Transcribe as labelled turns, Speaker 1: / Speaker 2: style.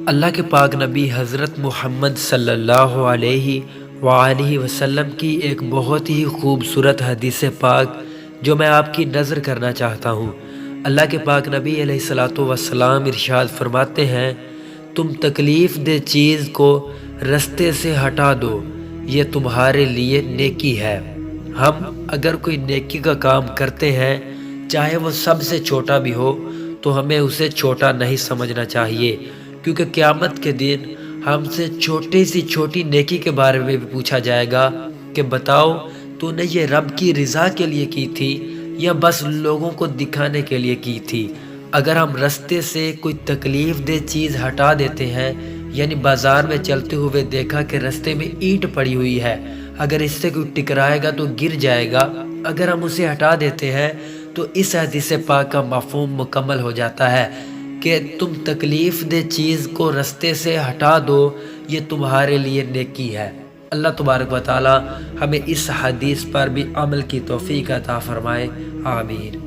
Speaker 1: اللہ کے پاک نبی حضرت محمد صلی اللہ علیہ وآلہ وسلم کی ایک بہت ہی خوبصورت حدیث پاک جو میں آپ کی نظر کرنا چاہتا ہوں۔ اللہ کے پاک نبی علیہ الصلوۃ والسلام ارشاد فرماتے ہیں، تم تکلیف دہ چیز کو رستے سے ہٹا دو، یہ تمہارے لیے نیکی ہے۔ ہم اگر کوئی نیکی کا کام کرتے ہیں، چاہے وہ سب سے چھوٹا بھی ہو، تو ہمیں اسے چھوٹا نہیں سمجھنا چاہیے، کیونکہ قیامت کے دن ہم سے چھوٹی سی چھوٹی نیکی کے بارے میں بھی پوچھا جائے گا کہ بتاؤ تو نے یہ رب کی رضا کے لیے کی تھی یا بس لوگوں کو دکھانے کے لیے کی تھی۔ اگر ہم رستے سے کوئی تکلیف دہ چیز ہٹا دیتے ہیں، یعنی بازار میں چلتے ہوئے دیکھا کہ رستے میں اینٹ پڑی ہوئی ہے، اگر اس سے کوئی ٹکرائے گا تو گر جائے گا، اگر ہم اسے ہٹا دیتے ہیں تو اس حدیث پاک کا مفہوم مکمل ہو جاتا ہے کہ تم تکلیف دہ چیز کو رستے سے ہٹا دو، یہ تمہارے لیے نیکی ہے۔ اللہ تبارک و تعالی ہمیں اس حدیث پر بھی عمل کی توفیق عطا فرمائے، آمین۔